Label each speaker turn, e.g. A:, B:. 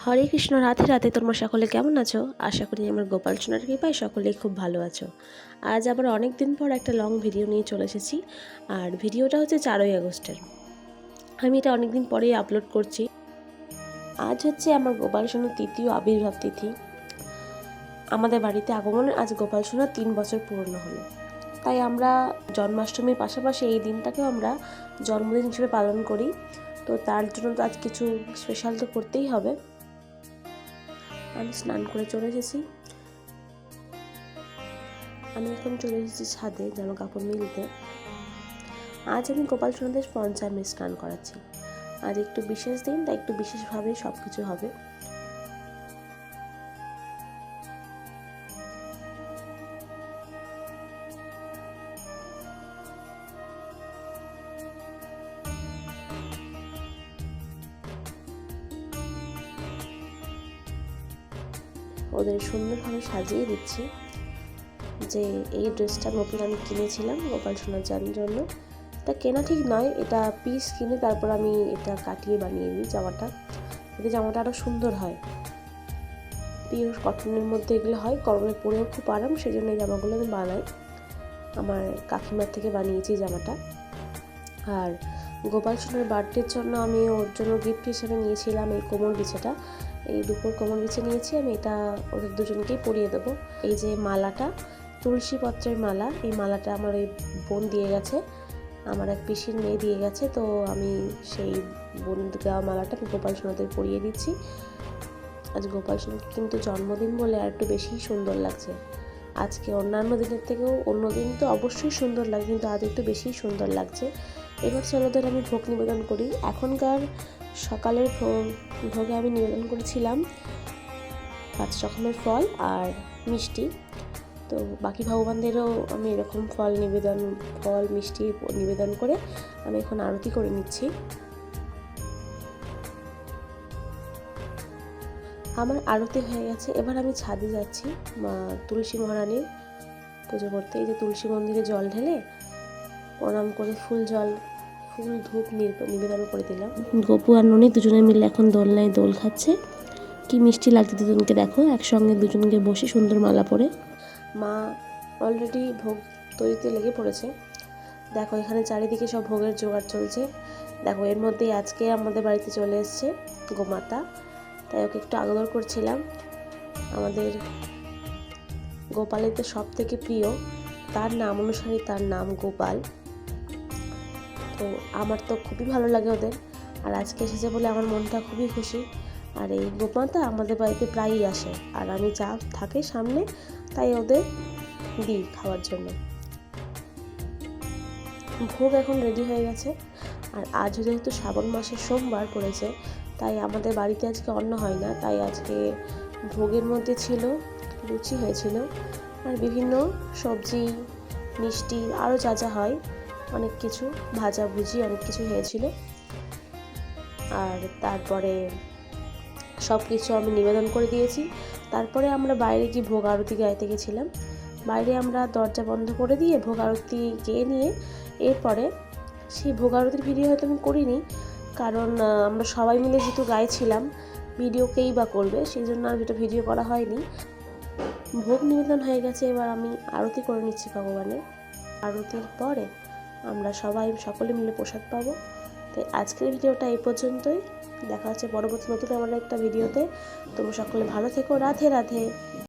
A: হরে কৃষ্ণ, রাধে রাধে। তোমরা সকলে কেমন আছো? আশা করি আমার গোপাল সোনার কৃপায় সকলেই খুব ভালো আছো। আজ আবার অনেক দিন পর একটা লং ভিডিও নিয়ে চলে এসেছি। আর ভিডিওটা হচ্ছে 4ই আগস্টের। আমি এটা অনেক দিন পরেই আপলোড করছি। আজ হচ্ছে আমার গোপাল সোনার তৃতীয় আবির্ভাব তিথি। আমাদের বাড়িতে আগমনে আজ গোপাল সোনার 3 বছর পূর্ণ হলো। তাই আমরা জন্মাষ্টমীর পাশাপাশি এই দিনটাকেও আমরা জন্মদিন হিসেবে পালন করি। তো তার জন্য তো আজ কিছু স্পেশাল তো করতেই হবে। আমি স্নান করে চলে এসেছি। আমি এখন চলে এসেছি ছাদে জামা কাপড় মিলতে। আজ আমি গোপাল সোনাদের পঞ্চামৃত স্নান করাচ্ছি। আজ একটু বিশেষ দিন, তাই একটু বিশেষভাবেই সব কিছু হবে। ওদের সুন্দরভাবে সাজিয়ে দিচ্ছি। যে এই ড্রেসটা নতুন আমি কিনেছিলাম গোপাল সোনার জন্য। এটা কেনা ঠিক নয়, এটা পিস কিনে তারপর আমি এটা কাটিয়ে বানিয়ে নিই জামাটা। এতে জামাটা আরও সুন্দর হয়। পিওর কটনের মধ্যে এগুলো হয়, গরমে পরেও খুব আরাম, সেই জন্য এই জামাগুলো আমি বানাই। আমার কাকিমার থেকে বানিয়েছি জামাটা। আর গোপাল সোনার বার্থডের জন্য আমি ওর জন্য গিফট হিসেবে নিয়েছিলাম এই কোমর বিছাটা। এই দুপুর কোমর বিছে নিয়েছি আমি, এটা ওদের দুজনকেই পরিয়ে দেবো। এই যে মালাটা, তুলসী পত্রের মালা, এই মালাটা আমার ওই বোন দিয়ে গেছে, আমার এক পিসির মেয়ে দিয়ে গেছে। তো আমি সেই বোন দেওয়া মালাটা গোপাল সোনাদের পরিয়ে দিচ্ছি। আজ গোপাল সোনার কিন্তু জন্মদিন বলে আর একটু বেশি সুন্দর লাগছে আজকে। অন্যান্য দিনের থেকেও অন্য দিন তো অবশ্যই সুন্দর লাগে, কিন্তু আজ একটু বেশি সুন্দর লাগছে। এবার ছেলেদের আমি ভোগ নিবেদন করি। এখনকার সকালের ভোগে আমি নিবেদন করেছিলাম 5 রকমের ফল আর মিষ্টি। তো বাকি ভগবানদেরও আমি এরকম ফল মিষ্টি নিবেদন করে আমি এখন আরতি করে নিচ্ছি। আমার আরতি হয়ে গেছে। এবার আমি ছাদে যাচ্ছি মা তুলসী মহারানীর পুজো করতে। এই যে তুলসী মন্দিরে জল ঢেলে প্রণাম করে ফুল ধূপ নিবেদন করে দিলাম। গপু আর ননি দুজনে মিলে এখন দোলনায় দোল খাচ্ছে। কি মিষ্টি লাগছে দুজনকে, দেখো একসঙ্গে দুজনকে বসে সুন্দর মালা পরে। মা অলরেডি ভোগ তৈরিতে লেগে পড়েছে। দেখো এখানে চারিদিকে সব ভোগের জোগাড় চলছে। দেখো এর মধ্যেই আজকে আমাদের বাড়িতে চলে এসছে গোমাতা, তাই ওকে একটু আদর করছিলাম। আমাদের গোপালের তো সব থেকে প্রিয়, তার নাম অনুসারে তার নাম গোপাল। তো আমার তো খুবই ভালো লাগে ওদের, আর আজকে এসেছে বলে আমার মনটা খুবই খুশি। আর এই গোমাতা আমাদের বাড়িতে প্রায়ই আসে, আর আমি যা থাকে সামনে তাই ওদের দিই খাওয়ার জন্য। ভোগ এখন রেডি হয়ে গেছে। আর আজ যেহেতু শ্রাবণ মাসের সোমবার পড়েছে, তাই আমাদের বাড়িতে আজকে অন্ন হয় না। তাই আজকে ভোগের মধ্যে ছিল লুচি হয়েছিল, আর বিভিন্ন সবজি, মিষ্টি, আরও যা যা হয় অনেক কিছু, ভাজাভুজি অনেক কিছু হয়েছিল। আর তারপরে সব কিছু আমি নিবেদন করে দিয়েছি। তারপরে আমরা বাইরে গিয়ে ভোগ আরতি গাইতে গেছিলাম। বাইরে আমরা দরজা বন্ধ করে দিয়ে ভোগ আরতি গেয়ে নিয়ে এরপরে সেই ভোগ আরতির ভিডিও হয়তো আমি করিনি, কারণ আমরা সবাই মিলে যেহেতু গাইছিলাম, ভিডিওকেই বা করবে, সেই জন্য আর ভিডিও করা হয়নি। ভোগ নিবেদন হয়ে গেছে, এবার আমি আরতি করে নিচ্ছি ভগবানের। আরতির পরে আমরা সকলে মিলে প্রসাদ পাবো। তাই আজকের ভিডিওটা এই পর্যন্তই। দেখা হচ্ছে পরবর্তী নতুন আমার একটা ভিডিওতে। তোমরা সকলে ভালো থেকো। রাধে রাধে।